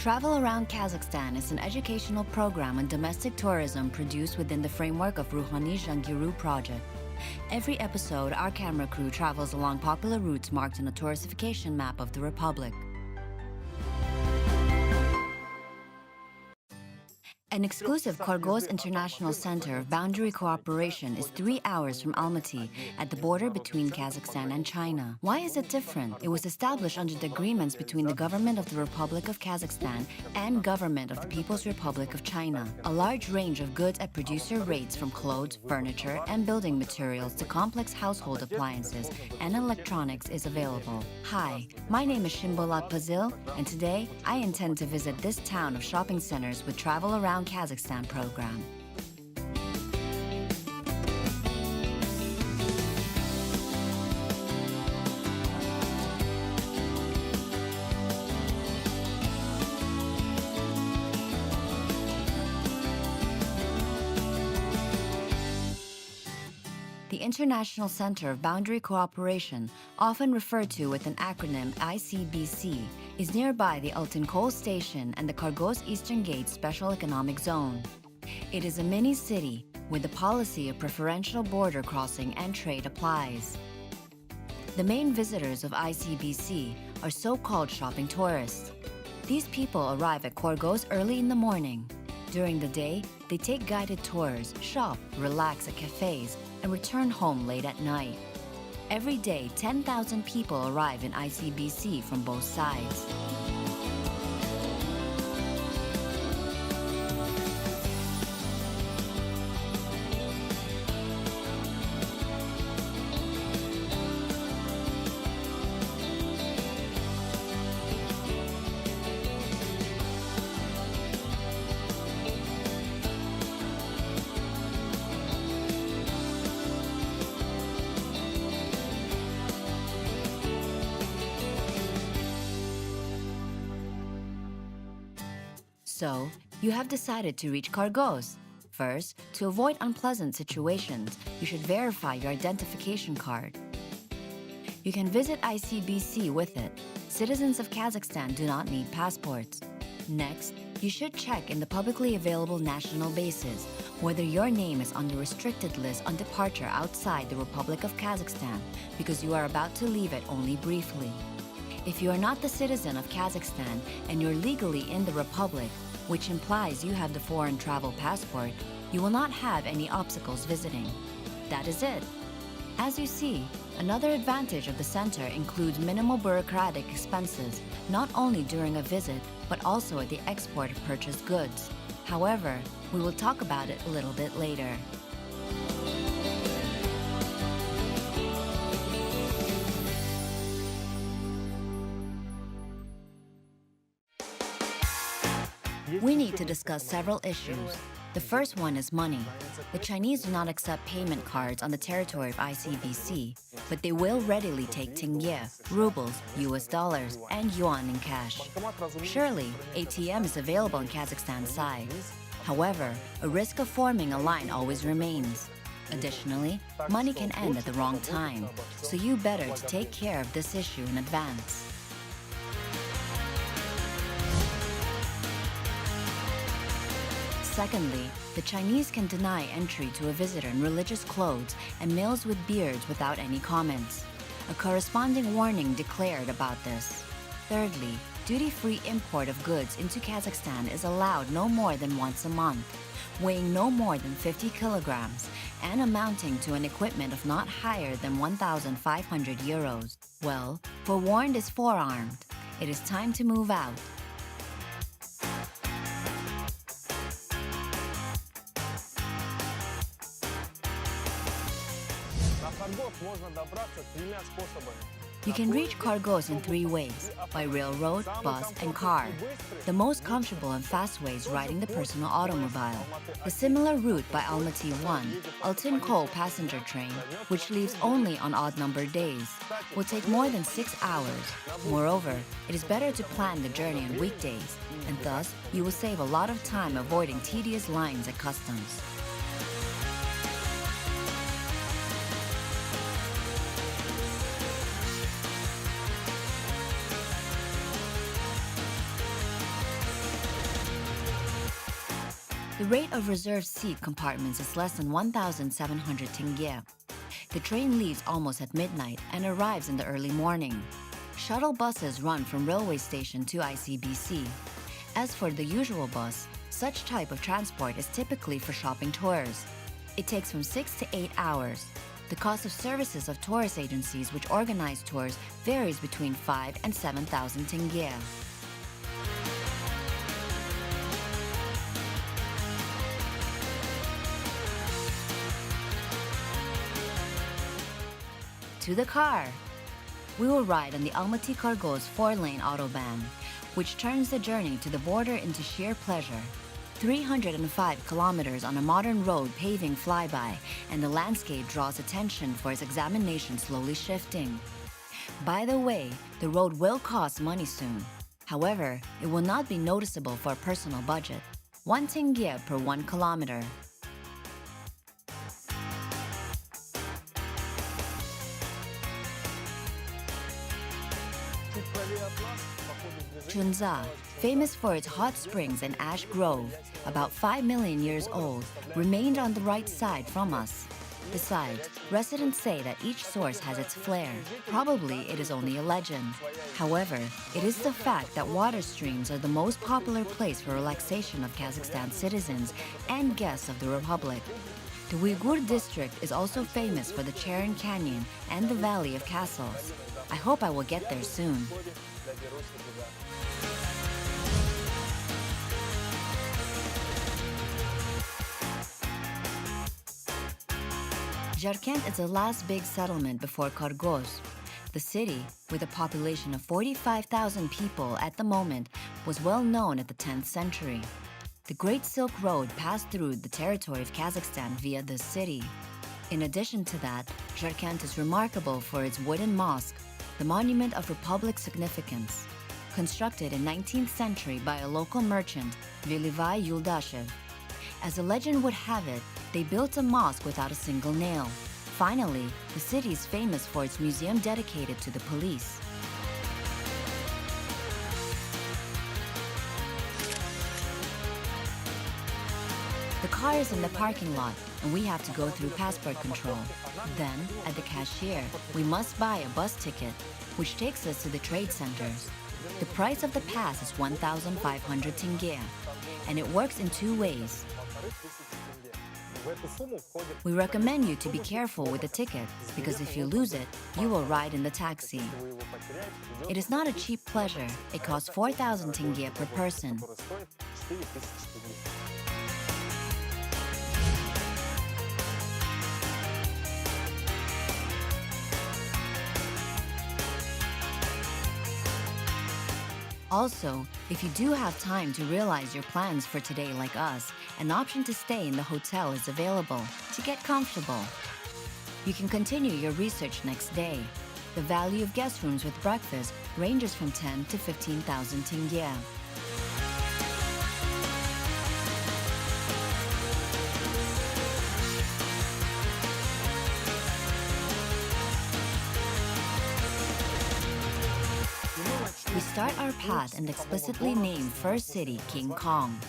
Travel Around Kazakhstan is an educational program on domestic tourism produced within the framework of Ruhani Jangiru project. Every episode, our camera crew travels along popular routes marked on a touristification map of the Republic. An exclusive Khorgos International Center of Boundary Cooperation is 3 hours from Almaty, at the border between Kazakhstan and China. Why is it different? It was established under the agreements between the Government of the Republic of Kazakhstan and Government of the People's Republic of China. A large range of goods at producer rates, from clothes, furniture, and building materials to complex household appliances and electronics, is available. Hi, my name is Shimbolat Pazil, and today I intend to visit this town of shopping centers with Travel Around Kazakhstan program. The International Center of Boundary Cooperation, often referred to with an acronym ICBC, is nearby the Altyn Coal Station and the Khorgos Eastern Gate Special Economic Zone. It is a mini-city where the policy of preferential border crossing and trade applies. The main visitors of ICBC are so-called shopping tourists. These people arrive at Khorgos early in the morning. During the day, they take guided tours, shop, relax at cafes, and return home late at night. Every day, 10,000 people arrive in ICBC from both sides. So, you have decided to reach Khorgos. First, to avoid unpleasant situations, you should verify your identification card. You can visit ICBC with it. Citizens of Kazakhstan do not need passports. Next, you should check in the publicly available national bases whether your name is on the restricted list on departure outside the Republic of Kazakhstan, because you are about to leave it only briefly. If you are not the citizen of Kazakhstan and you're legally in the Republic, which implies you have the foreign travel passport, you will not have any obstacles visiting. That is it. As you see, another advantage of the center includes minimal bureaucratic expenses, not only during a visit, but also at the export of purchased goods. However, we will talk about it a little bit later. We need to discuss several issues. The first one is money. The Chinese do not accept payment cards on the territory of ICBC, but they will readily take tenge, rubles, US dollars, and yuan in cash. Surely, ATM is available on Kazakhstan's side. However, a risk of forming a line always remains. Additionally, money can end at the wrong time, so you better to take care of this issue in advance. Secondly, the Chinese can deny entry to a visitor in religious clothes and males with beards without any comments. A corresponding warning declared about this. Thirdly, duty-free import of goods into Kazakhstan is allowed no more than once a month, weighing no more than 50 kilograms, and amounting to an equipment of not higher than 1,500 euros. Well, forewarned is forearmed. It is time to move out. You can reach Khorgos in 3 ways: by railroad, bus, and car. The most comfortable and fast way is riding the personal automobile. The similar route by Almaty 1, Altyn Coal passenger train, which leaves only on odd-numbered days, will take more than 6 hours. Moreover, it is better to plan the journey on weekdays, and thus you will save a lot of time avoiding tedious lines at customs. The rate of reserved seat compartments is less than 1,700 tenge. The train leaves almost at midnight and arrives in the early morning. Shuttle buses run from railway station to ICBC. As for the usual bus, such type of transport is typically for shopping tours. It takes from 6 to 8 hours. The cost of services of tourist agencies which organize tours varies between 5 and 7,000 tenge. To the car! We will ride on the Almaty-Khorgos 4-lane autobahn, which turns the journey to the border into sheer pleasure. 305 kilometers on a modern road paving flyby, and the landscape draws attention for its examination slowly shifting. By the way, the road will cost money soon. However, it will not be noticeable for a personal budget. 1 tenge per 1 kilometer. Chunza, famous for its hot springs and ash grove, about 5 million years old, remained on the right side from us. Besides, residents say that each source has its flair. Probably it is only a legend. However, it is the fact that water streams are the most popular place for relaxation of Kazakhstan citizens and guests of the Republic. The Uyghur district is also famous for the Cheran Canyon and the Valley of Castles. I hope I will get there soon. Jarkent is the last big settlement before Khorgos. The city, with a population of 45,000 people at the moment, was well known at the 10th century. The Great Silk Road passed through the territory of Kazakhstan via this city. In addition to that, Jarkent is remarkable for its wooden mosque, the monument of Republic significance. Constructed in 19th century by a local merchant, Velivai Yuldashev. As the legend would have it, they built a mosque without a single nail. Finally, the city is famous for its museum dedicated to the police. The car is in the parking lot, and we have to go through passport control. Then, at the cashier, we must buy a bus ticket, which takes us to the trade centers. The price of the pass is 1,500 tenge, and it works in 2 ways. We recommend you to be careful with the ticket, because if you lose it, you will ride in the taxi. It is not a cheap pleasure. It costs 4,000 tenge per person. Also, if you do have time to realize your plans for today like us, an option to stay in the hotel is available to get comfortable. You can continue your research next day. The value of guest rooms with breakfast ranges from 10 to 15,000 tenge. We start our path and explicitly name first city King Kong.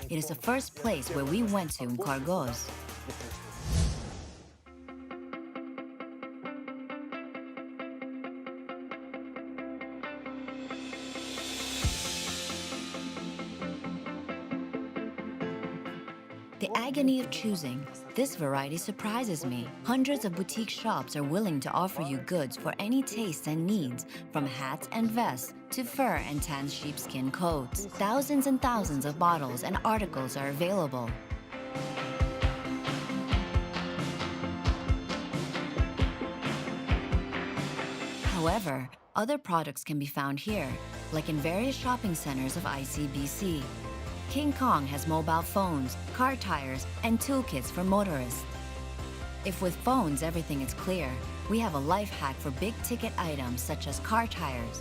It is the first place where we went to in Khorgos. The agony of choosing. This variety surprises me. Hundreds of boutique shops are willing to offer you goods for any taste and needs, from hats and vests to fur and tan sheepskin coats. Thousands and thousands of bottles and articles are available. However, other products can be found here, like in various shopping centers of ICBC. King Kong has mobile phones, car tires, and toolkits for motorists. If with phones everything is clear, we have a life hack for big-ticket items such as car tires.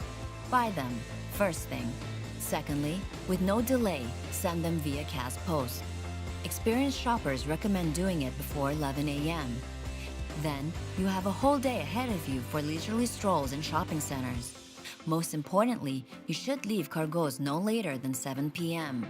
Buy them, first thing. Secondly, with no delay, send them via Cas Post. Experienced shoppers recommend doing it before 11 a.m. Then, you have a whole day ahead of you for leisurely strolls in shopping centers. Most importantly, you should leave Khorgos no later than 7 p.m.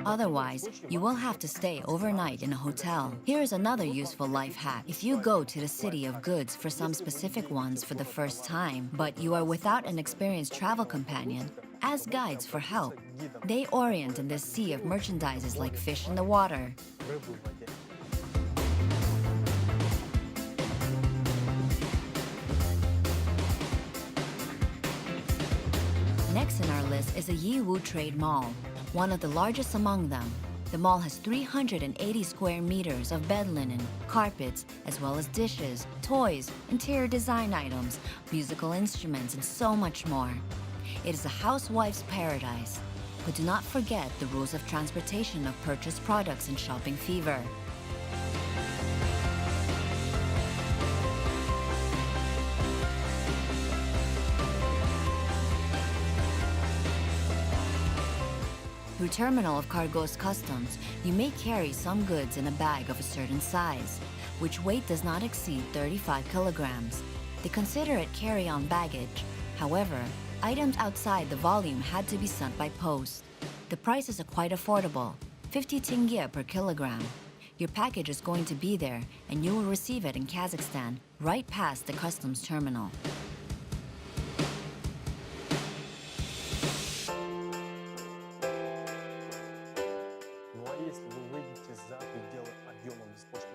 Otherwise, you will have to stay overnight in a hotel. Here is another useful life hack. If you go to the city of goods for some specific ones for the first time, but you are without an experienced travel companion, ask guides for help. They orient in this sea of merchandises like fish in the water. Next in our list is the Yiwu Trade Mall, one of the largest among them. The mall has 380 square meters of bed linen, carpets, as well as dishes, toys, interior design items, musical instruments, and so much more. It is a housewife's paradise. But do not forget the rules of transportation of purchased products in shopping fever. Through terminal of Khorgos customs, you may carry some goods in a bag of a certain size, which weight does not exceed 35 kilograms. They consider it carry-on baggage. However, items outside the volume had to be sent by post. The prices are quite affordable, 50 tenge per kilogram. Your package is going to be there, and you will receive it in Kazakhstan, right past the customs terminal.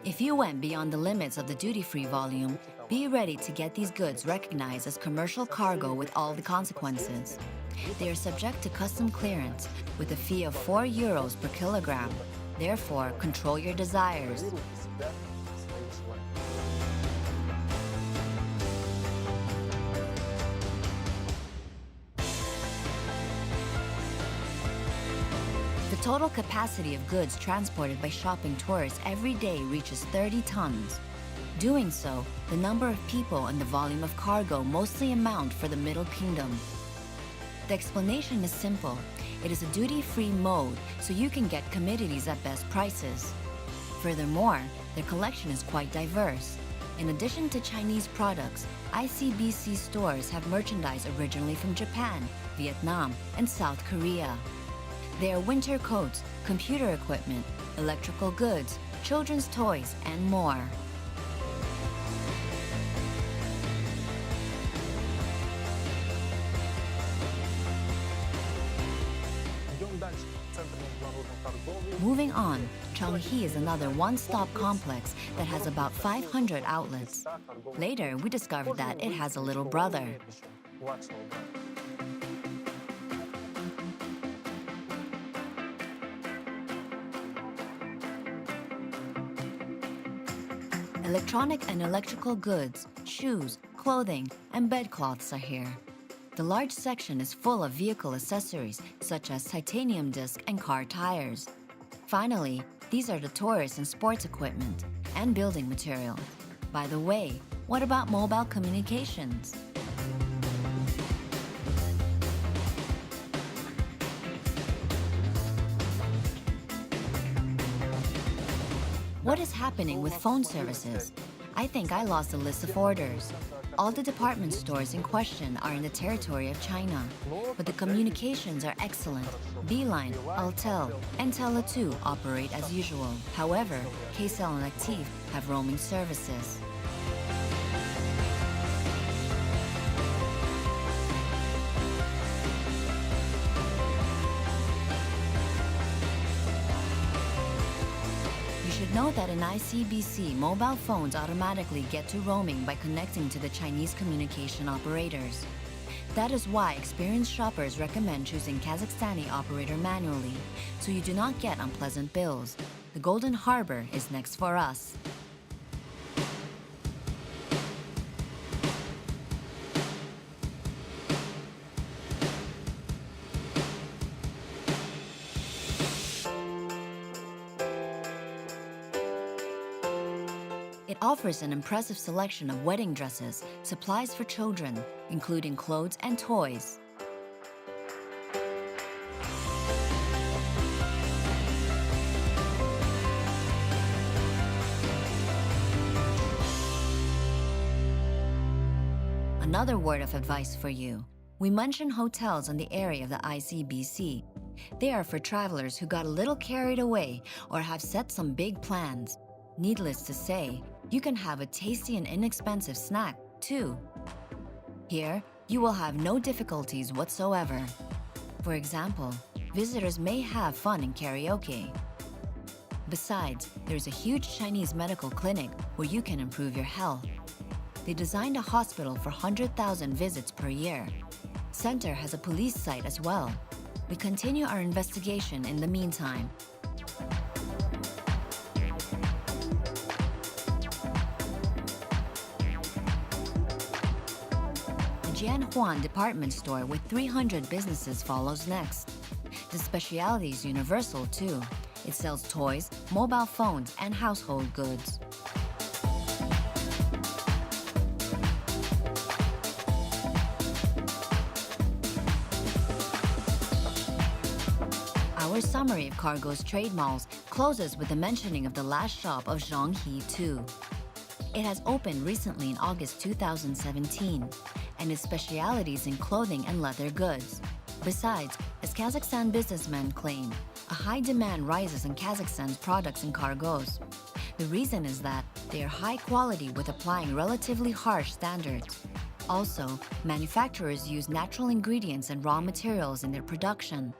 If you went beyond the limits of the duty-free volume, be ready to get these goods recognized as commercial cargo with all the consequences. They are subject to custom clearance with a fee of €4 per kilogram. Therefore, control your desires. The total capacity of goods transported by shopping tourists every day reaches 30 tons. Doing so, the number of people and the volume of cargo mostly amount for the Middle Kingdom. The explanation is simple. It is a duty-free mode, so you can get commodities at best prices. Furthermore, their collection is quite diverse. In addition to Chinese products, ICBC stores have merchandise originally from Japan, Vietnam, and South Korea. There are winter coats, computer equipment, electrical goods, children's toys, and more. Moving on, Chonghe is another one-stop complex that has about 500 outlets. Later, we discovered that it has a little brother. Electronic and electrical goods, shoes, clothing, and bedcloths are here. The large section is full of vehicle accessories such as titanium disc and car tires. Finally, these are the tourist and sports equipment and building materials. By the way, what about mobile communications? What is happening with phone services? I think I lost a list of orders. All the department stores in question are in the territory of China, but the communications are excellent. Beeline, Altel, and Tele2 operate as usual. However, Kcell and Active have roaming services. Note that in ICBC, mobile phones automatically get to roaming by connecting to the Chinese communication operators. That is why experienced shoppers recommend choosing Kazakhstani operator manually, so you do not get unpleasant bills. The Golden Harbor is next for us. It offers an impressive selection of wedding dresses, supplies for children, including clothes and toys. Another word of advice for you. We mentioned hotels in the area of the ICBC. They are for travelers who got a little carried away or have set some big plans. Needless to say, you can have a tasty and inexpensive snack, too. Here, you will have no difficulties whatsoever. For example, visitors may have fun in karaoke. Besides, there's a huge Chinese medical clinic where you can improve your health. They designed a hospital for 100,000 visits per year. Center has a police site as well. We continue our investigation in the meantime. The Jianhuan department store with 300 businesses follows next. The specialty is universal too. It sells toys, mobile phones, and household goods. Our summary of Khorgos trade malls closes with the mentioning of the last shop of Zhonghe 2. It has opened recently in August 2017, and its specialities in clothing and leather goods. Besides, as Kazakhstan businessmen claim, a high demand rises in Kazakhstan's products in Khorgos. The reason is that they are high quality with applying relatively harsh standards. Also, manufacturers use natural ingredients and raw materials in their production.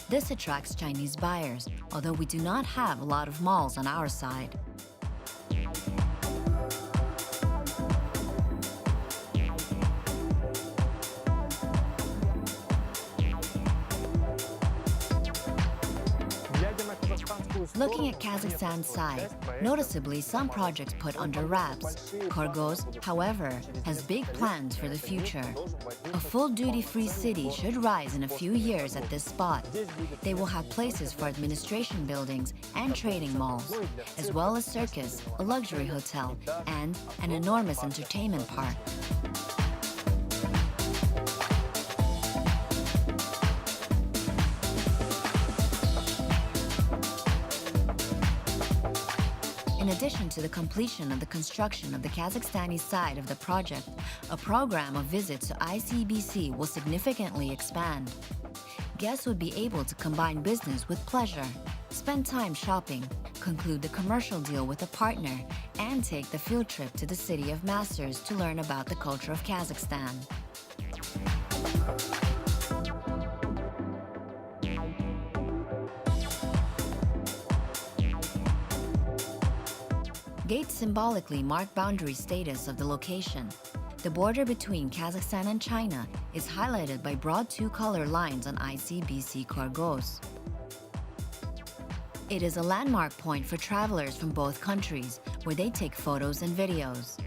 This attracts Chinese buyers, although we do not have a lot of malls on our side. Looking at Kazakhstan's side, noticeably some projects put under wraps. Khorgos, however, has big plans for the future. A full duty-free city should rise in a few years at this spot. They will have places for administration buildings and trading malls, as well as circus, a luxury hotel, and an enormous entertainment park. In addition to the completion of the construction of the Kazakhstani side of the project, a program of visits to ICBC will significantly expand. Guests would be able to combine business with pleasure, spend time shopping, conclude the commercial deal with a partner, and take the field trip to the City of Masters to learn about the culture of Kazakhstan. Gates symbolically mark boundary status of the location. The border between Kazakhstan and China is highlighted by broad two-color lines on ICBC Khorgos. It is a landmark point for travelers from both countries, where they take photos and videos.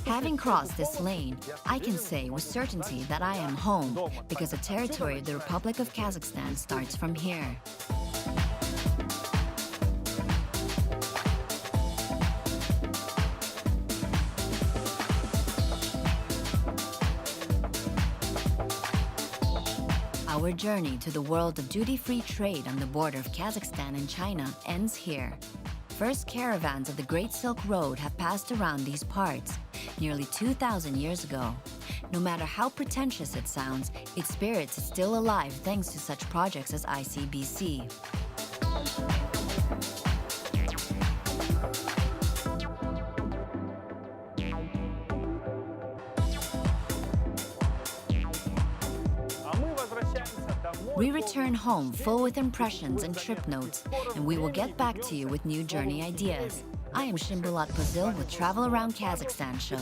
Having crossed this lane, I can say with certainty that I am home, because the territory of the Republic of Kazakhstan starts from here. Our journey to the world of duty-free trade on the border of Kazakhstan and China ends here. First caravans of the Great Silk Road have passed around these parts nearly 2,000 years ago. No matter how pretentious it sounds, its spirit is still alive thanks to such projects as ICBC. We return home full with impressions and trip notes, and we will get back to you with new journey ideas. I am Shimbulat Pazil with Travel Around Kazakhstan Show.